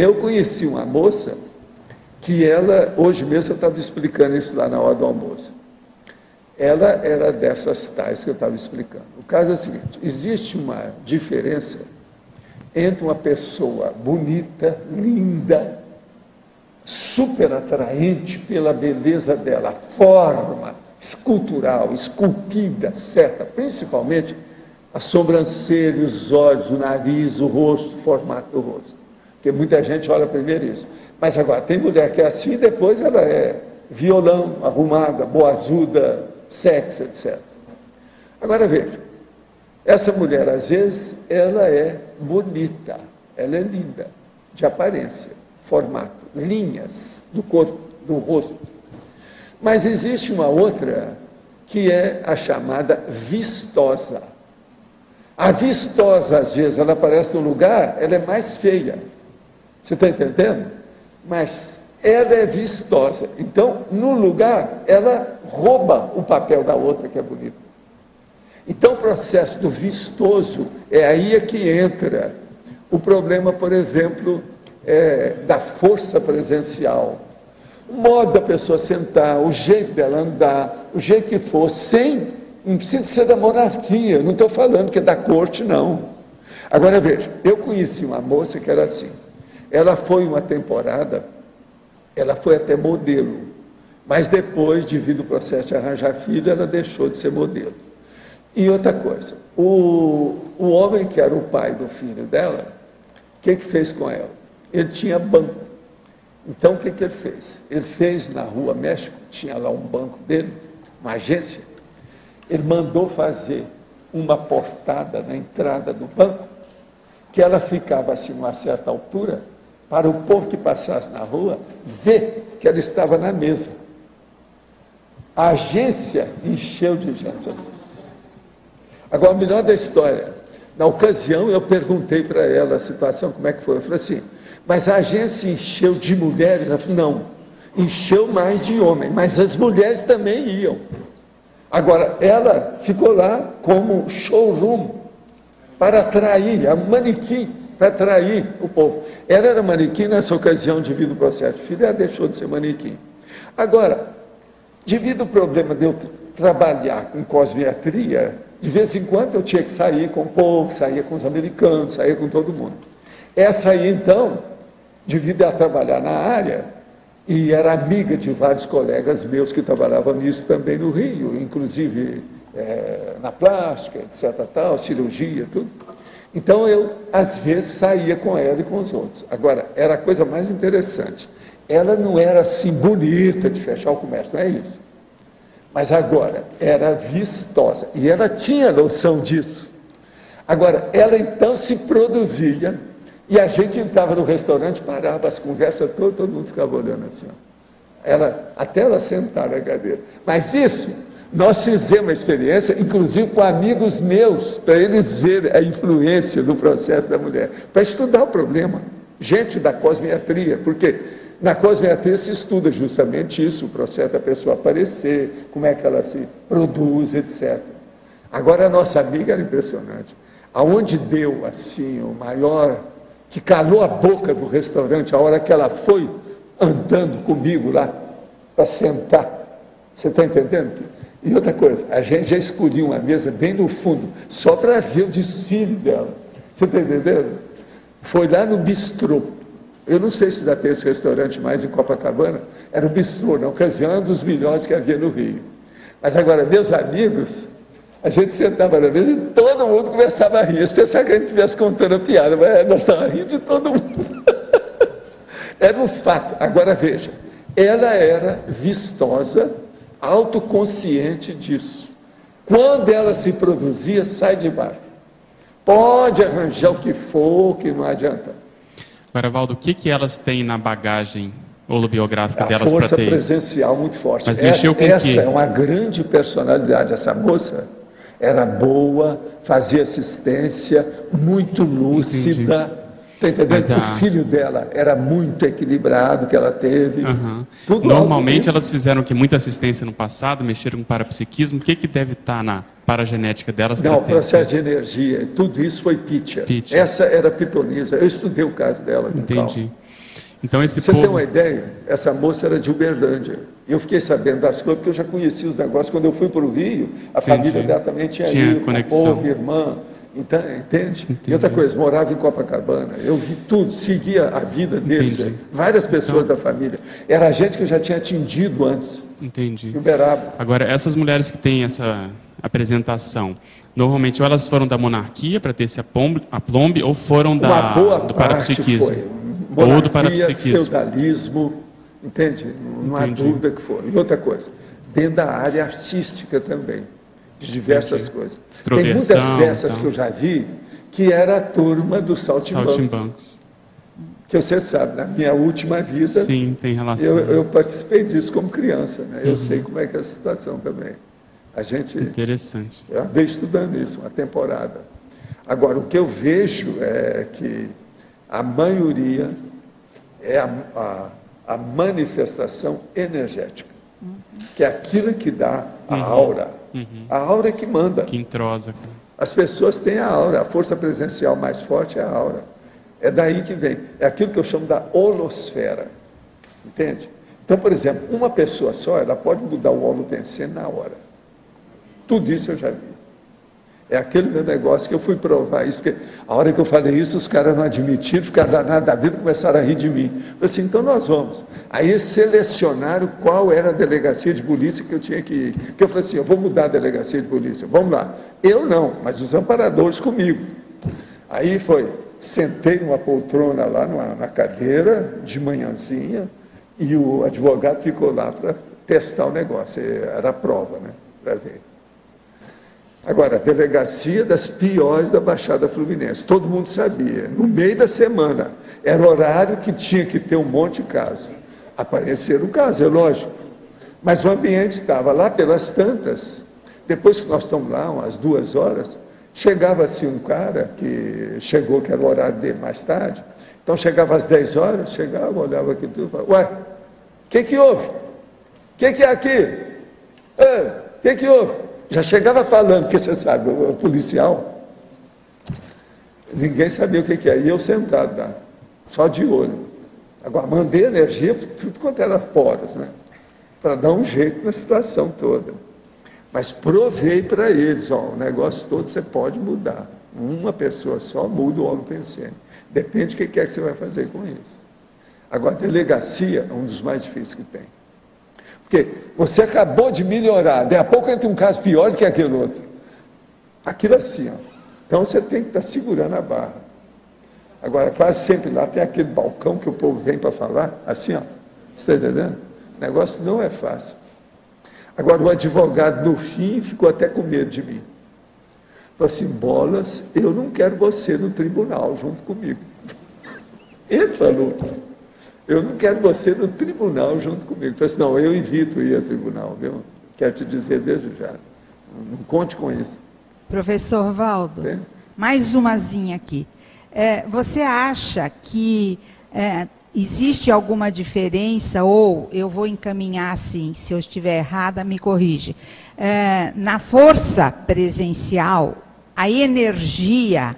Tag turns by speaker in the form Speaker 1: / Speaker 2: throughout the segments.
Speaker 1: Eu conheci uma moça que ela, hoje mesmo eu estava explicando isso lá na hora do almoço. Ela era dessas tais que eu estava explicando. O caso é o seguinte, existe uma diferença entre uma pessoa bonita, linda, super atraente pela beleza dela, forma escultural, esculpida, certa, principalmente a sobrancelha, os olhos, o nariz, o rosto, o formato do rosto. Porque muita gente olha primeiro isso. Mas agora, tem mulher que é assim, depois ela é violão, arrumada, boazuda, sexy, etc. Agora veja, essa mulher, às vezes, ela é bonita, ela é linda, de aparência, formato, linhas do corpo, do rosto. Mas existe uma outra que é a chamada vistosa. A vistosa, às vezes, ela aparece no lugar, ela é mais feia. Você está entendendo? Mas ela é vistosa. Então, no lugar, ela rouba o papel da outra que é bonita. Então, o processo do vistoso, é aí que entra o problema, por exemplo, da força presencial. O modo da pessoa sentar, o jeito dela andar, o jeito que for, não precisa ser da monarquia, não estou falando que é da corte, não. Agora veja, eu conheci uma moça que era assim, ela foi uma temporada, ela foi até modelo, mas depois, devido ao processo de arranjar filho, ela deixou de ser modelo. E outra coisa, o homem que era o pai do filho dela, o que fez com ela? Ele tinha banco. Então, o que ele fez? Ele fez na Rua México, tinha lá um banco dele, uma agência, ele mandou fazer uma portada na entrada do banco, que ela ficava assim, numa certa altura, para o povo que passasse na rua, ver que ela estava na mesa. A agência encheu de gente assim. Agora, o melhor da história, na ocasião eu perguntei para ela a situação, como é que foi, eu falei assim, mas a agência encheu de mulheres? Ela falou, não, encheu mais de homens, mas as mulheres também iam. Agora, ela ficou lá como showroom, para atrair, a manequim, para atrair o povo. Ela era manequim nessa ocasião, devido ao processo de filho, ela deixou de ser manequim. Agora, devido ao problema de eu trabalhar com cosmetria, de vez em quando eu tinha que sair com o povo, saía com os americanos, saía com todo mundo. Essa aí, então, devido a trabalhar na área, e era amiga de vários colegas meus que trabalhavam nisso também no Rio, inclusive na plástica, etc., tal, cirurgia, tudo. Então, eu, às vezes, saía com ela e com os outros. Agora, era a coisa mais interessante. Ela não era assim bonita de fechar o comércio, não é isso. Mas agora, era vistosa. E ela tinha noção disso. Agora, ela então se produzia, e a gente entrava no restaurante, parava as conversas, todo mundo ficava olhando assim. Até ela sentar na cadeira. Mas isso, nós fizemos uma experiência, inclusive com amigos meus, para eles verem a influência do processo da mulher, para estudar o problema. Gente da cosmetria, porque na cosmetria se estuda justamente isso, o processo da pessoa aparecer, como é que ela se produz, etc. Agora, a nossa amiga era impressionante. Aonde deu, assim, o maior, que calou a boca do restaurante, a hora que ela foi andando comigo lá, para sentar. Você está entendendo? E outra coisa, a gente já escolheu uma mesa bem no fundo, só para ver o desfile dela. Você está entendendo? Foi lá no bistrô. Eu não sei se ainda tem esse restaurante mais em Copacabana, era o bistrô, na ocasião, um dos melhores que havia no Rio. Mas agora, meus amigos, a gente sentava na mesa e todo mundo começava a rir. Eles pensavam que a gente estivesse contando a piada, mas nós estávamos rindo de todo mundo. Era um fato. Agora veja, ela era vistosa, autoconsciente disso. Quando ela se produzia, sai de baixo. Pode arranjar o que for, que não adianta.
Speaker 2: Agora, Valdo, o que elas têm na bagagem holobiográfica delas para ter isso?
Speaker 1: A força presencial muito forte.
Speaker 2: Mas mexeu com
Speaker 1: essa
Speaker 2: o quê?
Speaker 1: É uma grande personalidade. Essa moça era boa, fazia assistência, muito lúcida.
Speaker 2: Entendi.
Speaker 1: Está entendendo? O filho dela era muito equilibrado, que ela teve. Tudo
Speaker 2: normalmente elas fizeram muita assistência no passado, mexeram com parapsiquismo. O que deve estar na paragenética delas?
Speaker 1: Não, o processo de energia, tudo isso foi pitcher. Essa era pitonisa. Eu estudei o caso dela com calma.
Speaker 2: Entendi. Então esse
Speaker 1: Você
Speaker 2: povo...
Speaker 1: tem uma ideia? Essa moça era de Uberlândia. Eu fiquei sabendo das coisas, porque eu já conhecia os negócios. Quando eu fui para o Rio, a família dela também tinha ido,
Speaker 2: conexão.
Speaker 1: povo, irmã. Então, entende? E outra coisa, morava em Copacabana. Eu vi tudo, seguia a vida deles. Várias pessoas da família. Era gente que eu já tinha atendido antes.
Speaker 2: Entendi.
Speaker 1: Em Uberaba.
Speaker 2: Agora, essas mulheres que têm essa apresentação, normalmente ou elas foram da monarquia para ter esse aplombe, ou foram do parapsiquismo?
Speaker 1: Foi. Monarquia,
Speaker 2: ou do parapsiquismo.
Speaker 1: Feudalismo, entende? Não há dúvida que foram. E outra coisa, dentro da área artística também, de diversas coisas. Tem muitas dessas que eu já vi, que era a turma do Saltimbancos. Que você sabe, na minha última vida,
Speaker 2: sim, tem relação.
Speaker 1: Eu participei disso como criança, né? Eu sei como é que é a situação também. A gente...
Speaker 2: Interessante.
Speaker 1: Eu andei estudando isso, uma temporada. Agora, o que eu vejo é que a maioria é a manifestação energética, que é aquilo que dá a aura. A aura é que manda.
Speaker 2: Que entrosa.
Speaker 1: As pessoas têm a aura, a força presencial mais forte é a aura. É daí que vem. É aquilo que eu chamo da holosfera. Entende? Então, por exemplo, uma pessoa só, ela pode mudar o holopensene na hora. Tudo isso eu já vi. É aquele meu negócio que eu fui provar isso, porque a hora que eu falei isso, os caras não admitiram, ficaram danados da vida, começaram a rir de mim. Eu falei assim, então nós vamos. Aí eles selecionaram qual era a delegacia de polícia que eu tinha que ir. Porque eu falei assim, eu vou mudar a delegacia de polícia, vamos lá. Eu não, mas os amparadores comigo. Aí foi, sentei numa poltrona lá na cadeira, de manhãzinha, e o advogado ficou lá para testar o negócio, era a prova, né, para ver. Agora, a delegacia das piores da Baixada Fluminense, todo mundo sabia, no meio da semana, era horário que tinha que ter um monte de casos. Apareceram casos, é lógico, mas o ambiente estava lá pelas tantas. Depois que nós estamos lá, umas 2 horas, chegava assim um cara, que chegou, que era o horário dele mais tarde, então chegava às 10 horas, chegava, olhava aquilo tudo e falava, ué, o que houve? O que é aqui? O que houve? Já chegava falando, porque você sabe, o policial, ninguém sabia o que é. E eu sentado lá, só de olho. Agora, mandei energia por tudo quanto era poros, né? Para dar um jeito na situação toda. Mas provei para eles, ó, o negócio todo você pode mudar. Uma pessoa só muda o holopensene. Depende do que é que você vai fazer com isso. Agora, a delegacia é um dos mais difíceis que tem. Porque você acabou de melhorar, daqui a pouco entra um caso pior do que aquele outro. Aquilo assim, ó. Então você tem que estar segurando a barra. Agora, quase sempre lá tem aquele balcão que o povo vem para falar, assim, ó. Você está entendendo? O negócio não é fácil. Agora, o advogado, no fim, ficou até com medo de mim. Falou assim, Bolas, eu não quero você no tribunal junto comigo. Ele falou, eu não quero você no tribunal junto comigo. Eu falei assim, não, eu evito ir ao tribunal, viu? Quero te dizer desde já. Não conte com isso.
Speaker 3: Professor Valdo, mais umazinha aqui. Você acha que existe alguma diferença, ou eu vou encaminhar assim, se eu estiver errada, me corrige. Na força presencial, a energia,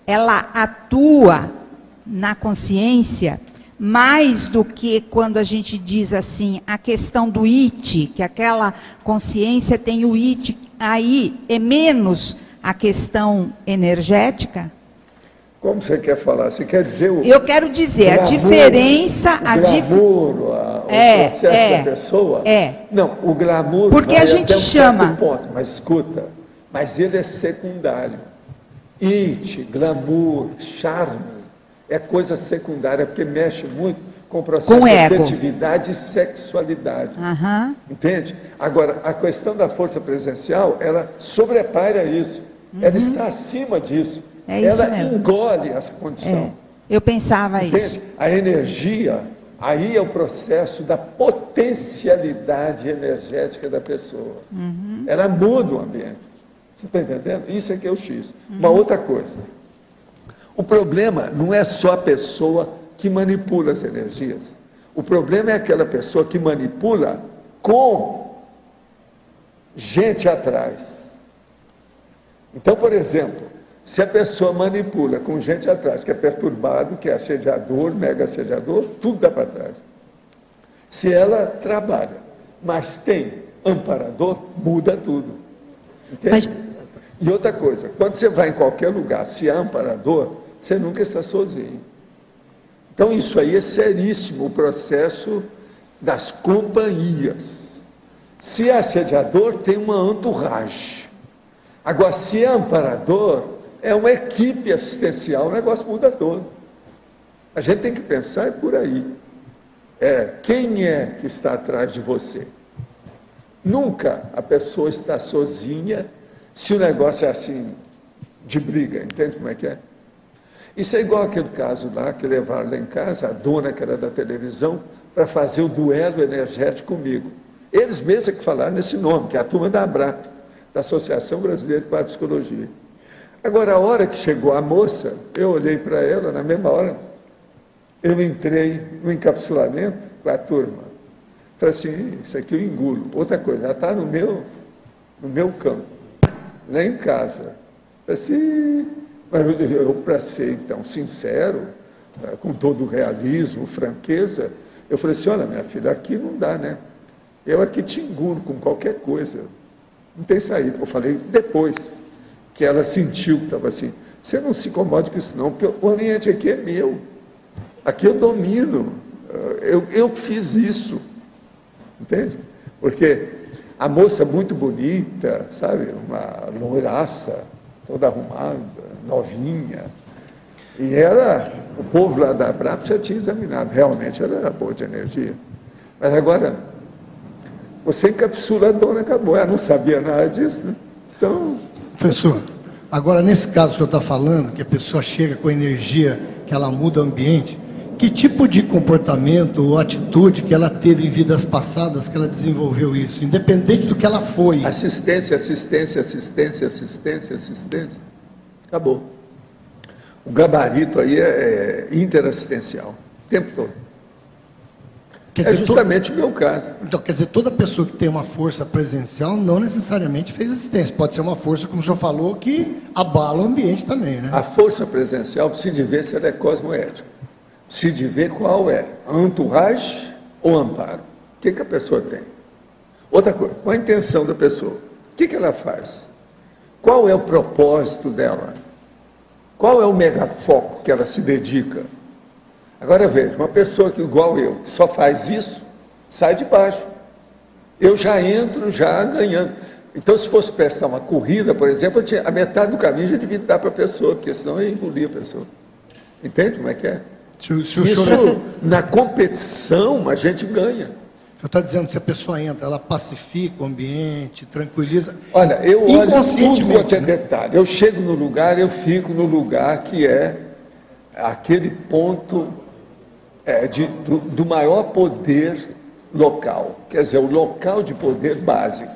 Speaker 3: ela atua na consciência mais do que quando a gente diz assim, a questão do it, que aquela consciência tem o it, aí é menos a questão energética?
Speaker 1: Como você quer falar? Você quer dizer o...
Speaker 3: Eu quero dizer, glamour, a diferença...
Speaker 1: O processo da pessoa? Não, o glamour...
Speaker 3: Porque a gente chama...
Speaker 1: Ponto, mas escuta, mas ele é secundário. It, glamour, charme, é coisa secundária, porque mexe muito com o processo de afetividade e sexualidade. Entende? Agora, a questão da força presencial, ela sobrepaira isso. Ela está acima disso. Ela engole essa condição.
Speaker 3: Eu pensava
Speaker 1: isso. A energia, aí é o processo da potencialidade energética da pessoa. Ela muda o ambiente. Você está entendendo? Isso é que é o X. Uma outra coisa. O problema não é só a pessoa que manipula as energias. O problema é aquela pessoa que manipula com gente atrás. Então, por exemplo, Se a pessoa manipula com gente atrás, que é perturbado, que é assediador, mega assediador, tudo dá para trás. Se ela trabalha, mas tem amparador, muda tudo. Entende? E outra coisa, quando você vai em qualquer lugar, se há amparador, você nunca está sozinho. Então isso aí é seríssimo, o processo das companhias. Se é assediador, tem uma entourage. Agora, se é amparador, é uma equipe assistencial, o negócio muda todo. A gente tem que pensar por aí. Quem é que está atrás de você? Nunca a pessoa está sozinha se o negócio é assim, de briga, entende como é que é? Isso é igual aquele caso lá, que levaram lá em casa, a dona que era da televisão, para fazer o duelo energético comigo. Eles mesmos que falaram nesse nome, que é a turma da ABRAP, da Associação Brasileira de Parapsicologia. Agora, a hora que chegou a moça, eu olhei para ela, na mesma hora, eu entrei no encapsulamento com a turma. Falei assim, isso aqui eu engulo. Outra coisa, ela está no meu campo, lá em casa. Falei assim, mas eu para ser, então, sincero, com todo o realismo, franqueza, eu falei assim, olha, minha filha, aqui não dá, né? Eu aqui te engulo com qualquer coisa. Não tem saída. Eu falei depois que ela sentiu que estava assim, você não se incomode com isso não, porque o ambiente aqui é meu. Aqui eu domino. Eu fiz isso. Entende? Porque a moça muito bonita, sabe? Uma loiraça, toda arrumada, novinha. E ela, o povo lá da ABRAP já tinha examinado. Realmente ela era boa de energia. Mas agora, você encapsula a dona, acabou. Ela não sabia nada disso, né? Então...
Speaker 4: Professor, agora nesse caso que eu estou falando, que a pessoa chega com energia, que ela muda o ambiente, que tipo de comportamento ou atitude que ela teve em vidas passadas que ela desenvolveu isso, independente do que ela foi?
Speaker 1: Assistência, assistência, assistência, assistência, assistência. Acabou. O gabarito aí é interassistencial, o tempo todo. É justamente o meu caso.
Speaker 4: Então, quer dizer, toda pessoa que tem uma força presencial não necessariamente fez assistência. Pode ser uma força, como o senhor falou, que abala o ambiente também, né?
Speaker 1: A força presencial precisa de ver se ela é cosmoética. Precisa de ver qual é, entourage ou amparo. O que a pessoa tem? Outra coisa, qual a intenção da pessoa? O que ela faz? Qual é o propósito dela? Qual é o megafoco que ela se dedica? Agora veja, uma pessoa que igual eu, que só faz isso, sai de baixo. Eu já entro já ganhando. Então, se fosse prestar uma corrida, por exemplo, a metade do caminho já devia dar para a pessoa, porque senão eu ia engolir a pessoa. Entende como é que é? Isso, na competição, a gente ganha.
Speaker 4: O senhor está dizendo que se a pessoa entra, ela pacifica o ambiente, tranquiliza.
Speaker 1: Olha, eu olho tudo quanto é detalhe. Eu chego no lugar, eu fico no lugar que é aquele ponto do maior poder local. Quer dizer, o local de poder básico.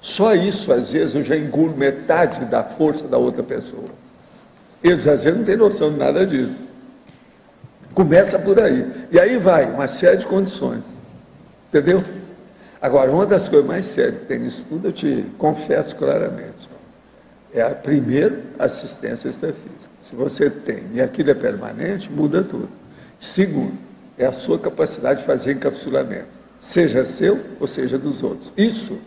Speaker 1: Só isso, às vezes, eu já engulo metade da força da outra pessoa. Eles, às vezes, não têm noção de nada disso. Começa por aí. E aí vai uma série de condições. Entendeu? Agora, uma das coisas mais sérias que tem nisso tudo, eu te confesso claramente, é a primeira assistência extrafísica. Se você tem e aquilo é permanente, muda tudo. Segundo, é a sua capacidade de fazer encapsulamento, seja seu ou seja dos outros. Isso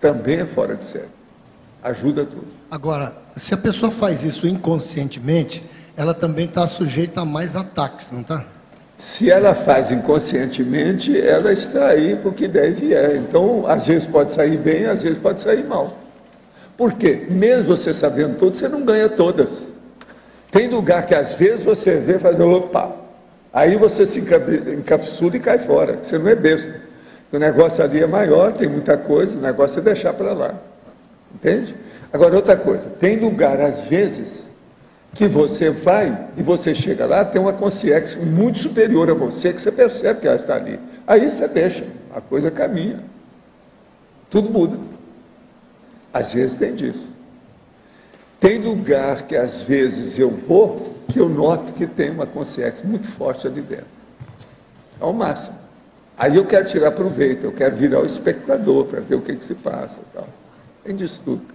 Speaker 1: também é fora de série. Ajuda tudo.
Speaker 4: Agora, se a pessoa faz isso inconscientemente, ela também está sujeita a mais ataques, não está?
Speaker 1: Se ela faz inconscientemente, ela está aí porque deve é. Então, às vezes pode sair bem, às vezes pode sair mal. Por quê? Mesmo você sabendo tudo, você não ganha todas. Tem lugar que às vezes você vê e fala, opa, aí você se encapsula e cai fora, você não é besta. O negócio ali é maior, tem muita coisa, o negócio é deixar para lá. Entende? Agora, outra coisa, tem lugar, às vezes, que você vai e você chega lá, tem uma consciência muito superior a você, que você percebe que ela está ali. Aí você deixa, a coisa caminha. Tudo muda. Às vezes tem disso. Tem lugar que às vezes eu vou, que eu noto que tem uma consciência muito forte ali dentro. Ao máximo. Aí eu quero tirar proveito, eu quero virar o espectador para ver o que se passa. Tal. Tem disso tudo.